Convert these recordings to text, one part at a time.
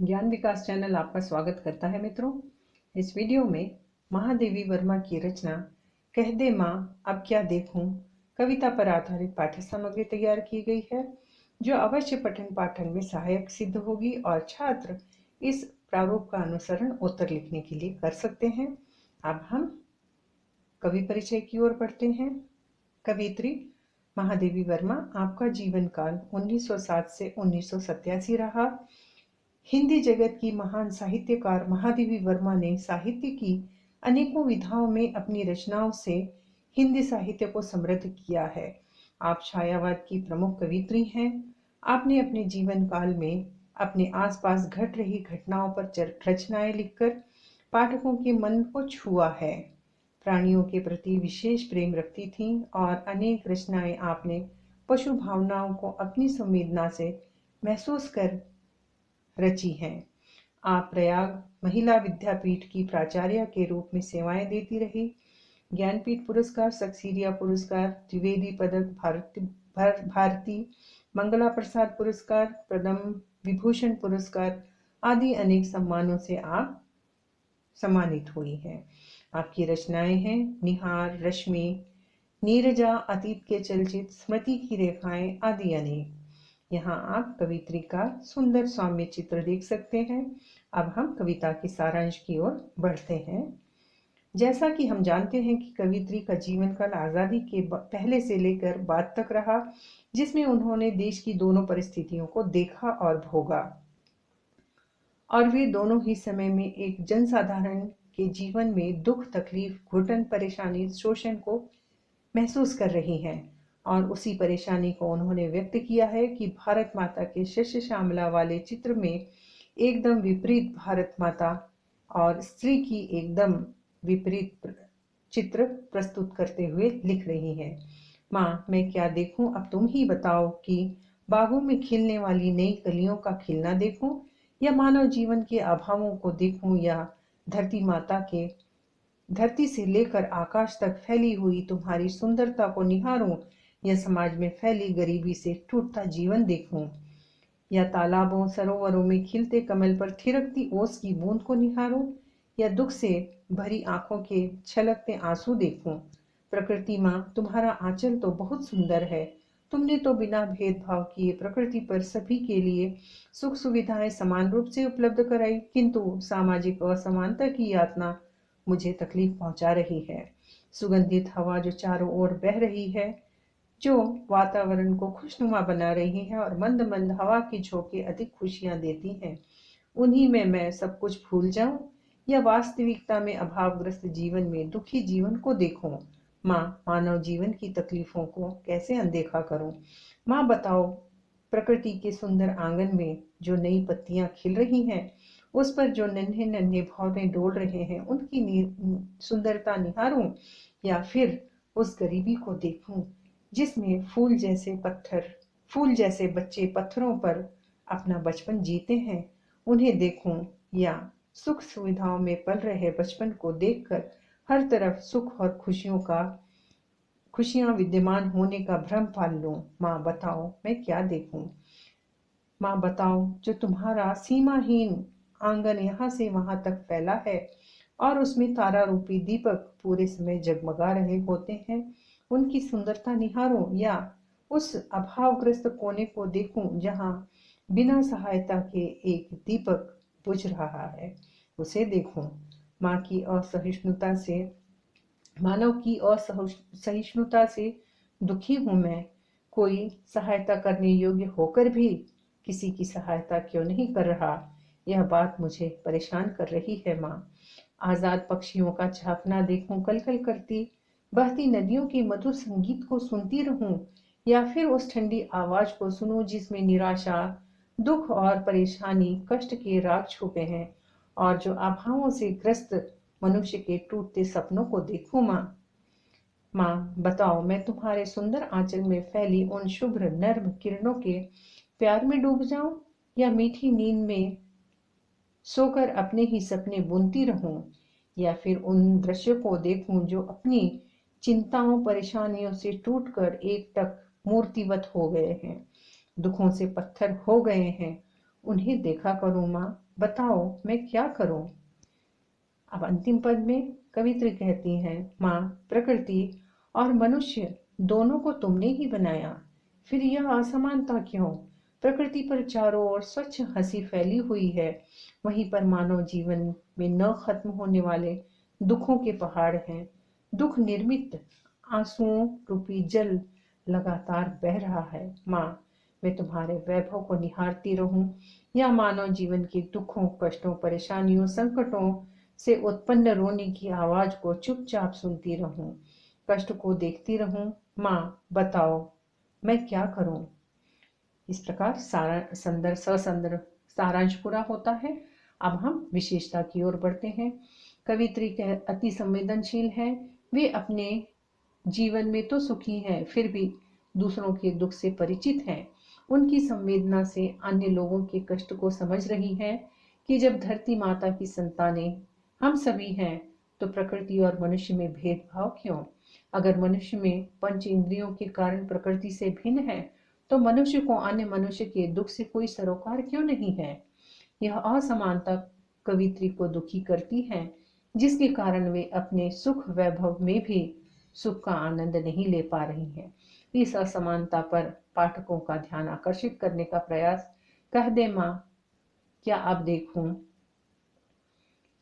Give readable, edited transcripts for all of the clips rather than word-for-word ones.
ज्ञान विकास चैनल आपका स्वागत करता है मित्रों। इस वीडियो में महादेवी वर्मा की रचना कह दे माँ अब क्या देखूं कविता पर आधारित पाठ्य सामग्री तैयार की गई है, जो अवश्य पठन पाठन में सहायक सिद्ध होगी और छात्र इस प्रारूप का अनुसरण उत्तर लिखने के लिए कर सकते हैं। अब हम कवि परिचय की ओर बढ़ते हैं। कवित्री महादेवी वर्मा, आपका जीवन काल 1907 से 1987 रहा। हिंदी जगत की महान साहित्यकार महादेवी वर्मा ने साहित्य की अनेकों विधाओं में अपनी रचनाओं से हिंदी साहित्य को समृद्ध किया है। आप छायावाद की प्रमुख कवित्री हैं। आपने अपने जीवन काल में अपने आसपास घट रही घटनाओं पर रचनाएं लिखकर पाठकों के मन को छुआ है। प्राणियों के प्रति विशेष प्रेम रखती थीं और अनेक रचनाएं आपने पशु भावनाओं को अपनी संवेदना से महसूस कर रची हैं। आप प्रयाग महिला विद्यापीठ की प्राचार्य के रूप में सेवाएं देती रही। ज्ञानपीठ पुरस्कार, सक्सेना पुरस्कार, द्विवेदी पदक, भारती मंगला प्रसाद पुरस्कार, पद्म विभूषण पुरस्कार आदि अनेक सम्मानों से आप सम्मानित हुई हैं। आपकी रचनाएं हैं निहार, रश्मि, नीरजा, अतीत के चलचित्र, स्मृति की रेखाएं आदि अनेक। यहाँ आप कवित्री का सुंदर सौम्य चित्र देख सकते हैं। अब हम कविता के सारांश की ओर बढ़ते हैं। जैसा कि हम जानते हैं कि कवित्री का जीवन काल आज़ादी के पहले से लेकर बाद तक रहा, जिसमें उन्होंने देश की दोनों परिस्थितियों को देखा और भोगा, और वे दोनों ही समय में एक जनसाधारण के जीवन में दुख, तकलीफ, घुटन, परेशानी, शोषण को महसूस कर रही हैं। और उसी परेशानी को उन्होंने व्यक्त किया है कि भारत माता के शस्य श्यामला वाले चित्र में एकदम विपरीत भारत माता और स्त्री की एकदम विपरीत चित्र प्रस्तुत करते हुए लिख रही हैं। माँ मैं क्या देखूं अब तुम ही बताओ, कि बागों में खिलने वाली नई कलियों का खिलना देखूं, या मानव जीवन के अभावों को देखूं, या धरती से लेकर आकाश तक फैली हुई तुम्हारी सुंदरता को निहारूं, या समाज में फैली गरीबी से टूटता जीवन देखूं, या तालाबों सरोवरों में खिलते कमल पर थिरकती ओस की बूंद को निहारूं, या दुख से भरी आंखों के छलकते आंसू देखूं। प्रकृति माँ तुम्हारा आंचल तो बहुत सुंदर है। तुमने तो बिना भेदभाव किए प्रकृति पर सभी के लिए सुख सुविधाएं समान रूप से उपलब्ध कराई, किंतु सामाजिक असमानता की यातना मुझे तकलीफ पहुंचा रही है। सुगंधित हवा जो चारों ओर बह रही है, जो वातावरण को खुशनुमा बना रही है, और मंद मंद हवा की झोंके अधिक खुशियां देती हैं, उन्हीं में मैं सब कुछ भूल जाऊं, या वास्तविकता में अभावग्रस्त जीवन में दुखी जीवन को देखूं। माँ मानव जीवन की तकलीफों को कैसे अनदेखा करूं। माँ बताओ, प्रकृति के सुंदर आंगन में जो नई पत्तियां खिल रही हैं, उस पर जो नन्हे नन्हे भौरे डोल रहे हैं, उनकी सुंदरता निहारूं, या फिर उस गरीबी को देखूं जिसमें फूल जैसे बच्चे पत्थरों पर अपना बचपन जीते हैं, उन्हें देखूं, या सुख सुविधाओं में पल रहे बचपन को देखकर हर तरफ सुख और खुशियां विद्यमान होने का भ्रम पाल लूं। माँ बताओ मैं क्या देखूं। माँ बताओ, जो तुम्हारा सीमाहीन आंगन यहाँ से वहां तक फैला है, और उसमें तारा रूपी दीपक पूरे समय जगमगा रहे होते हैं, उनकी सुंदरता निहारूं, या उस अभावग्रस्त कोने को देखूं जहां बिना सहायता के एक दीपक बुझ रहा है, उसे देखूं। माँ की असहिष्णुता से मानव की असहिष्णुता से दुखी हूं मैं। कोई सहायता करने योग्य होकर भी किसी की सहायता क्यों नहीं कर रहा, यह बात मुझे परेशान कर रही है। माँ आजाद पक्षियों का झांकना देखूं, कलकल करती बहती नदियों के मधुर संगीत को सुनती रहूं, या फिर उस ठंडी आवाज को सुनूं जिसमें निराशा, दुख और परेशानी, कष्ट के राग छुपे हैं, और जो अभावों से ग्रस्त मनुष्य के टूटते सपनों को देखूं। माँ बताओ, मैं तुम्हारे सुंदर आंचल में फैली उन शुभ्र नर्म किरणों के प्यार में डूब जाऊं, या मीठी नींद में सोकर अपने ही सपने बुनती रहूं, या फिर उन दृश्यों को देखूं जो अपनी चिंताओं परेशानियों से टूटकर एक तक मूर्तिवत हो गए हैं, दुखों से पत्थर हो गए हैं, उन्हें देखा करूं माँ, बताओ मैं क्या करूं। अब अंतिम पद में कवित्री कहती हैं, माँ, प्रकृति और मनुष्य दोनों को तुमने ही बनाया, फिर यह असमानता क्यों। प्रकृति पर चारों ओर स्वच्छ हंसी फैली हुई है, वहीं पर मानव जीवन में न खत्म होने वाले दुखों के पहाड़ हैं। दुख निर्मित आंसुओं रूपी जल लगातार बह रहा है। माँ, मैं तुम्हारे वैभव को निहारती रहूं या मानव जीवन के दुखों, कष्टों, परेशानियों, संकटों से उत्पन्न रोने की आवाज को चुपचाप सुनती रहूं, कष्ट को देखती रहूं। माँ, बताओ मैं क्या करूं। इस प्रकार सारांश पूरा होता है। अब हम विशेषता की ओर बढ़ते हैं। कवित्री अति संवेदनशील है। वे अपने जीवन में तो सुखी हैं, फिर भी दूसरों के दुख से परिचित हैं। उनकी संवेदना से अन्य लोगों के कष्ट को समझ रही हैं कि जब धरती माता की संतानें हम सभी हैं, तो प्रकृति और मनुष्य में भेदभाव क्यों। अगर मनुष्य में पंच इंद्रियों के कारण प्रकृति से भिन्न है, तो मनुष्य को अन्य मनुष्य के दुख से कोई सरोकार क्यों नहीं है। यह असमानता कवित्री को दुखी करती है, जिसके कारण वे अपने सुख वैभव में भी सुख का आनंद नहीं ले पा रही हैं। इस असमानता पर पाठकों का ध्यान आकर्षित करने का प्रयास कह दे माँ, क्या आप देखूं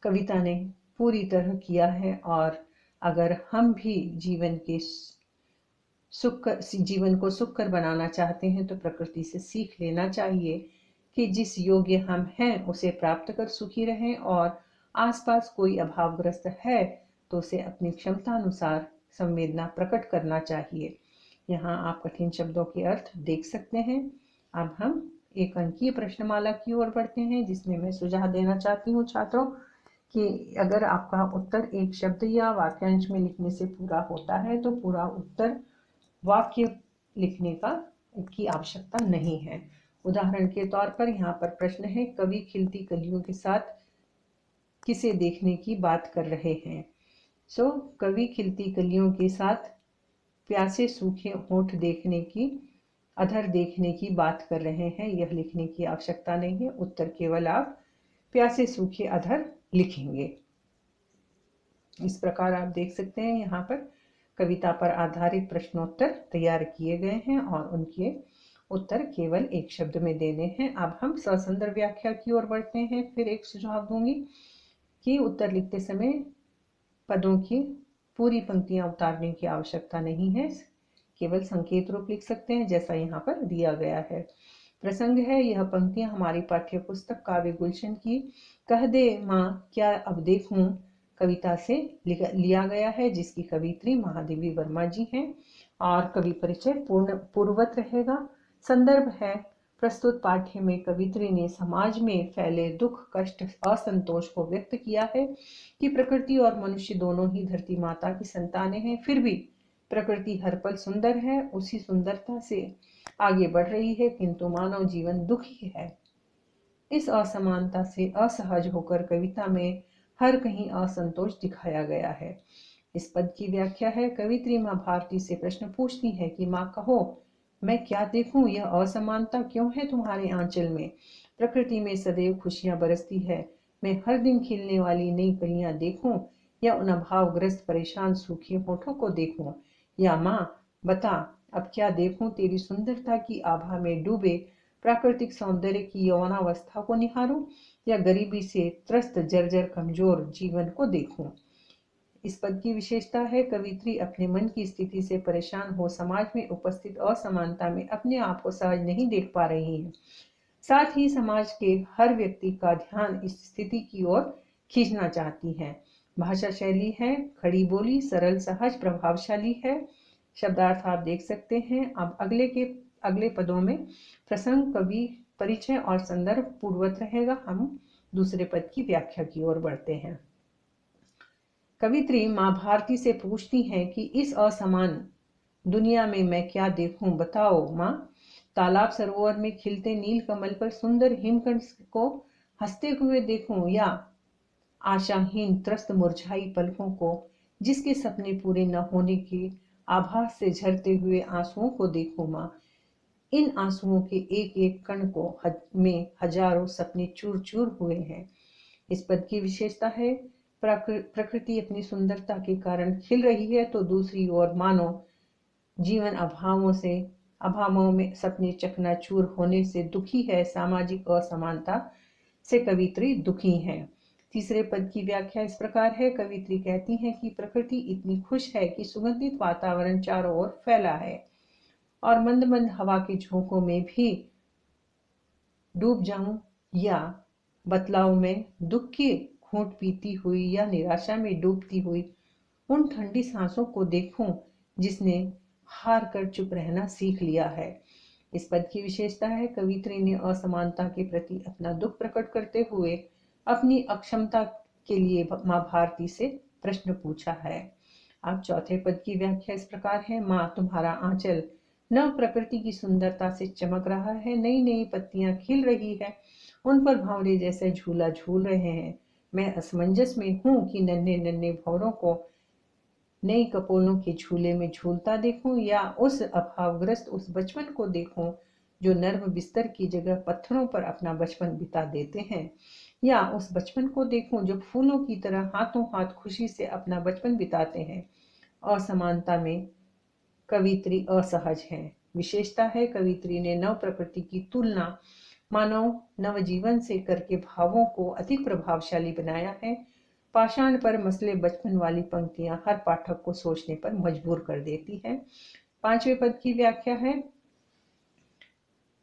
कविता ने पूरी तरह किया है। और अगर हम भी जीवन को सुखकर बनाना चाहते हैं, तो प्रकृति से सीख लेना चाहिए कि जिस योग्य हम हैं उसे प्राप्त कर सुखी रहें, और आसपास कोई अभावग्रस्त है तो उसे अपनी क्षमता अनुसार संवेदना प्रकट करना चाहिए। यहाँ आप कठिन शब्दों के अर्थ देख सकते हैं। अब हम एक अंकीय प्रश्नमाला की ओर बढ़ते हैं, जिसमें मैं सुझाव देना चाहती हूँ छात्रों कि अगर आपका उत्तर एक शब्द या वाक्यांश में लिखने से पूरा होता है, तो पूरा उत्तर वाक्य लिखने की आवश्यकता नहीं है। उदाहरण के तौर पर यहाँ पर प्रश्न है, कवि खिलती कलियों के साथ किसे देखने की बात कर रहे हैं। कवि खिलती कलियों के साथ प्यासे सूखे होंठ देखने की, अधर देखने की बात कर रहे हैं। यह लिखने की आवश्यकता नहीं है, उत्तर केवल आप प्यासे सूखे अधर लिखेंगे। इस प्रकार आप देख सकते हैं यहाँ पर कविता पर आधारित प्रश्नोत्तर तैयार किए गए हैं और उनके उत्तर केवल एक शब्द में देने हैं। अब हम ससंदर्भ व्याख्या की ओर बढ़ते हैं। फिर एक सुझाव दूंगी कि उत्तर लिखते समय पदों की पूरी पंक्तियां उतारने की आवश्यकता नहीं है, केवल संकेत रूप लिख सकते हैं, जैसा यहाँ पर दिया गया है। प्रसंग है, यह पंक्तियां हमारी पाठ्य पुस्तक काव्य गुलशन की कह दे माँ क्या अब देखूं कविता से लिया गया है, जिसकी कवित्री महादेवी वर्मा जी हैं। और कवि परिचय पूर्ववत रहेगा। संदर्भ है, प्रस्तुत पाठ्य में कवित्री ने समाज में फैले दुख, कष्ट, असंतोष को व्यक्त किया है कि प्रकृति और मनुष्य दोनों ही धरती माता की संतानें हैं, फिर भी प्रकृति हर पल सुंदर है, उसी सुंदरता से आगे बढ़ रही है, किंतु मानव जीवन दुखी है। इस असमानता से असहज होकर कविता में हर कहीं असंतोष दिखाया गया है। इस पद की व्याख्या है, कवित्री माँ भारती से प्रश्न पूछती है कि माँ कहो मैं क्या देखूं, यह असमानता क्यों है तुम्हारे आंचल में। प्रकृति में सदैव खुशियां बरसती है, मैं हर दिन खिलने वाली नई कलियां देखूं या उन अभावग्रस्त परेशान सूखे होठों को देखूं। या माँ बता अब क्या देखूं, तेरी सुंदरता की आभा में डूबे प्राकृतिक सौंदर्य की यौवनावस्था को निहारूं या गरीबी से त्रस्त जर्जर कमजोर जीवन को देखूं। इस पद की विशेषता है, कवित्री अपने मन की स्थिति से परेशान हो समाज में उपस्थित असमानता में अपने आप को सहज नहीं देख पा रही है, साथ ही समाज के हर व्यक्ति का ध्यान इस स्थिति की ओर खींचना चाहती है। भाषा शैली है खड़ी बोली, सरल, सहज, प्रभावशाली है। शब्दार्थ आप देख सकते हैं। अब अगले पदों में प्रसंग, कवि परिचय और संदर्भ पूर्ववत रहेगा। हम दूसरे पद की व्याख्या की ओर बढ़ते हैं। कवित्री माँ भारती से पूछती हैं कि इस असमान दुनिया में मैं क्या देखूं, बताओ माँ। तालाब सरोवर में खिलते नील कमल पर सुंदर हिमकंठ को हंसते हुए देखूं या आशाहीन त्रस्त मुरझाई पलकों को जिसके सपने पूरे न होने के आभास से झरते हुए आंसुओं को देखूं माँ। इन आंसुओं के एक एक कण को में हजारों सपने चूर चूर हुए हैं। इस पद की विशेषता है, प्रकृति अपनी सुंदरता के कारण खिल रही है तो दूसरी ओर मानो जीवन अभावों में सपने चकनाचूर होने से दुखी है। सामाजिक असमानता से कवित्री दुखी है। तीसरे पद की व्याख्या इस प्रकार है, कवित्री कहती हैं कि प्रकृति इतनी खुश है कि सुगंधित वातावरण चारों ओर फैला है और मंद मंद हवा के झोंकों में भी डूब जाऊं या बदलाव में दुख की घूंट पीती हुई या निराशा में डूबती हुई उन ठंडी सांसों को देखूं जिसने हार कर चुप रहना सीख लिया है। इस पद की विशेषता है, कवित्री ने असमानता के प्रति अपना दुख प्रकट करते हुए अपनी अक्षमता के लिए माँ भारती से प्रश्न पूछा है। अब चौथे पद की व्याख्या इस प्रकार है, माँ तुम्हारा आंचल नव प्रकृति की सुंदरता से चमक रहा है, नई नई पत्तियां खिल रही है, उन पर भंवरे जैसे झूला झूल रहे हैं। मैं असमंजस में हूँ कि नन्हे नन्हे भंवरों को नई कपोलों के झूले में झूलता देखूं या उस अभावग्रस्त उस बचपन को देखूं जो नर्म बिस्तर की जगह पत्थरों पर अपना बचपन बिता देते हैं, या उस बचपन को देखूं जो फूलों की तरह हाथों हाथ खुशी से अपना बचपन बिताते हैं। असमानता में कवित्री असहज है। विशेषता है, कवित्री ने नव प्रकृति की तुलना मानव नवजीवन से करके भावों को अधिक प्रभावशाली बनाया है। पाषाण पर मसले बचपन वाली पंक्तियां हर पाठक को सोचने पर मजबूर कर देती है। पांचवें पद की व्याख्या है,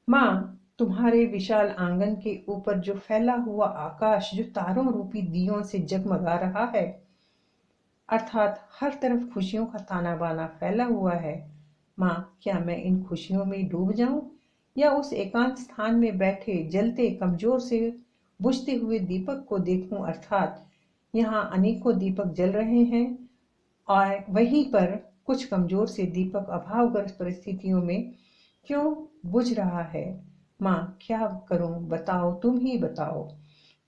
माँ तुम्हारे विशाल आंगन के ऊपर जो फैला हुआ आकाश जो तारों रूपी दियों से जगमगा रहा है, अर्थात हर तरफ खुशियों का ताना बाना फैला हुआ है, माँ क्या मैं इन खुशियों में डूब जाऊं या उस एकांत स्थान में बैठे जलते कमजोर से बुझते हुए दीपक को देखूं, अर्थात यहाँ अनेकों दीपक जल रहे हैं और वहीं पर कुछ कमजोर से दीपक अभावग्रस्त परिस्थितियों में क्यों बुझ रहा है। माँ क्या करूं, बताओ, तुम ही बताओ।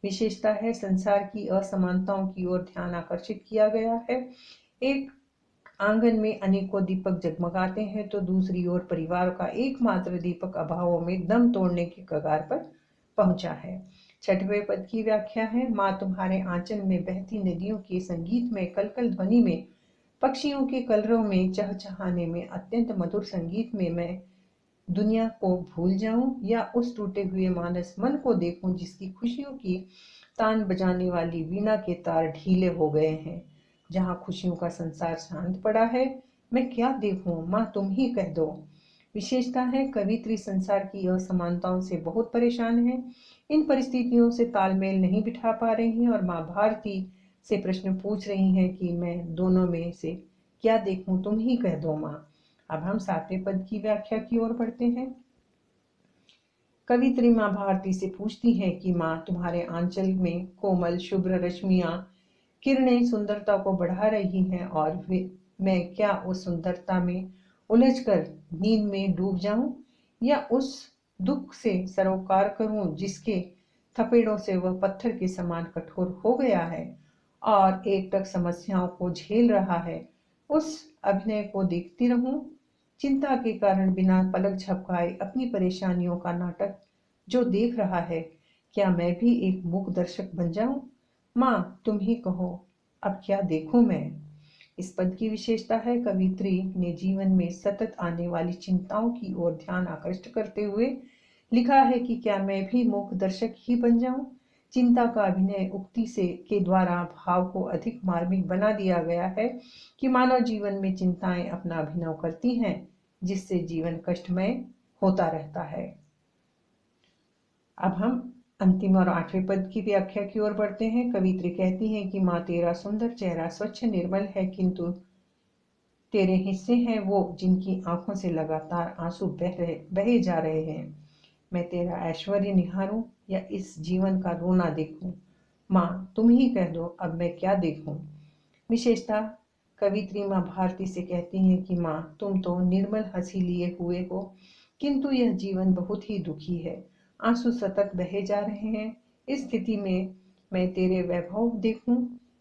विशेषता है, संसार की असमानताओं की ओर ध्यान आकर्षित किया गया है। एक आंगन में अनेकों दीपक जगमगाते हैं तो दूसरी ओर परिवार का एकमात्र दीपक अभावों में दम तोड़ने की कगार पर पहुंचा है। छठवें पद की व्याख्या है, माँ तुम्हारे आंचल में बहती नदियों के संगीत में कलकल ध्वनि में पक्षियों के कलरव में चहचहाने में अत्यंत मधुर संगीत में मैं दुनिया को भूल जाऊं या उस टूटे हुए मानस मन को देखूं जिसकी खुशियों की तान बजाने वाली वीणा के तार ढीले हो गए हैं। जहां खुशियों का संसार शांत पड़ा है, मैं क्या देखूं, माँ तुम ही कह दो। विशेषता है, कवित्री संसार की असमानताओं से बहुत परेशान है, इन परिस्थितियों से तालमेल नहीं बिठा पा रही हैं और माँ भारती से प्रश्न पूछ रही हैं कि मैं दोनों में से क्या देखूं, तुम ही कह दो माँ। अब हम सातवें पद की व्याख्या की ओर बढ़ते हैं। कवित्री माँ भारती से पूछती है कि माँ तुम्हारे आंचल में कोमल शुभ्र रश्मियां किरणें सुंदरता को बढ़ा रही हैं और मैं क्या उस सुंदरता में उलझकर नींद में डूब जाऊं या उस दुख से सरोकार करूं जिसके थपेड़ों से वह पत्थर के समान कठोर हो गया है और एकटक समस्याओं को झेल रहा है। उस अभिनय को देखती रहूं, चिंता के कारण बिना पलक झपकाए अपनी परेशानियों का नाटक जो देख रहा है, क्या मैं भी एक मूक दर्शक बन जाऊं। माँ तुम ही कहो, अब क्या देखूं मैं। इस पद की विशेषता है, कवित्री ने जीवन में सतत आने वाली चिंताओं की ओर ध्यान आकृष्ट करते हुए लिखा है कि क्या मैं भी मूक दर्शक ही बन जाऊं। चिंता का अभिनय उक्ति से के द्वारा भाव को अधिक मार्मिक बना दिया गया है कि मानव जीवन में चिंताएं अपना अभिनय करती हैं जिससे जीवन कष्टमय होता रहता है। अब हम अंतिम और आठवें पद की व्याख्या की ओर बढ़ते हैं। कवित्री कहती हैं कि माँ तेरा सुंदर चेहरा स्वच्छ निर्मल है, किंतु तेरे हिस्से हैं वो जिनकी आंखों से लगातार आंसू बहे जा रहे हैं। मैं तेरा ऐश्वर्य निहारूं या इस जीवन का रोना देखूं। माँ तुम ही कह दो, अब मैं क्या देखूं। विशेषता, कवित्री माँ भारती से कहती हैं कि माँ तुम तो निर्मल हंसी लिए हुए हो, किंतु यह जीवन बहुत ही दुखी है, आंसू सतत बहे जा रहे हैं। इस स्थिति में मैं तेरे वैभव देखूं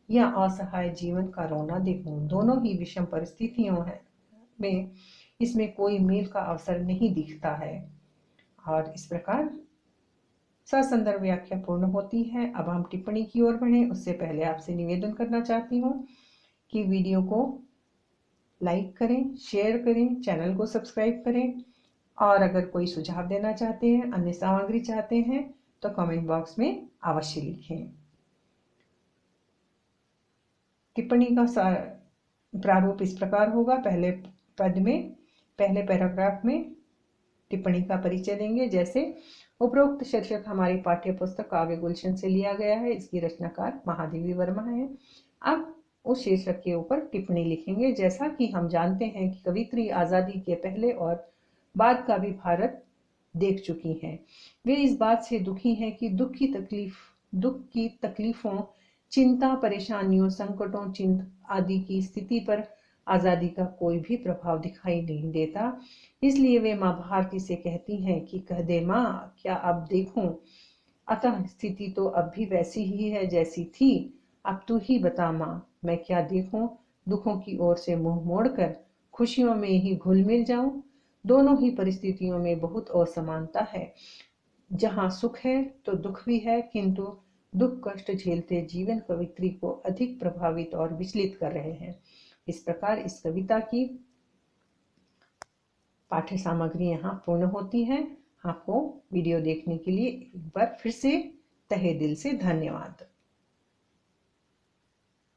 या असहाय जीवन का रोना देखूं। दोनों ही विषम परिस्थितियों में इसमें कोई मेल का अवसर नहीं दिखता है। और इस प्रकार ससंदर्भ व्याख्या पूर्ण होती है। अब हम टिप्पणी की ओर बढ़ें उससे पहले आपसे निवेदन करना चाहती हूँ कि वीडियो को लाइक करें, शेयर करें, चैनल को सब्सक्राइब करें और अगर कोई सुझाव देना चाहते हैं, अन्य सामग्री चाहते हैं तो कमेंट बॉक्स में अवश्य लिखें। टिप्पणी का प्रारूप इस प्रकार होगा। पहले पद में, पहले पैराग्राफ में टिप्पणी का परिचय देंगे। जैसे उपरोक्त शीर्षक हमारी पाठ्य पुस्तक काव्य गुलशन से लिया गया है, इसकी रचनाकार महादेवी वर्मा है। अब उस शीर्षक के ऊपर टिप्पणी लिखेंगे। जैसा कि हम जानते हैं कि कवित्री आज़ादी के पहले और बाद का भी भारत देख चुकी हैं। वे इस बात से दुखी हैं कि दुख की तकलीफों, चिंता, परेशानियों, संकटों, आदि की स्थिति पर आज़ादी का कोई भी प्रभाव दिखाई नहीं देता। इसलिए वे माँ भारती से कहती हैं कि कह दे माँ, क्या अब देखूं? अतः स्थिति तो अब भी वैसी ही है जैसी थी। अब तू ही बता माँ, मैं क्या देखूं? दुखों की ओर से मुंह मोड़कर खुशियों में ही घुल मिल जाऊं? दोनों ही परिस्थितियों में बहुत असमानता है। जहाँ सुख है तो दुख भी है, किंतु दुख कष्ट झेलते जीवन कवित्री को अधिक प्रभावित और विचलित कर रहे हैं। इस प्रकार इस कविता की पाठ्य सामग्री यहाँ पूर्ण होती है। आपको वीडियो देखने के लिए एक बार फिर से तहे दिल से धन्यवाद।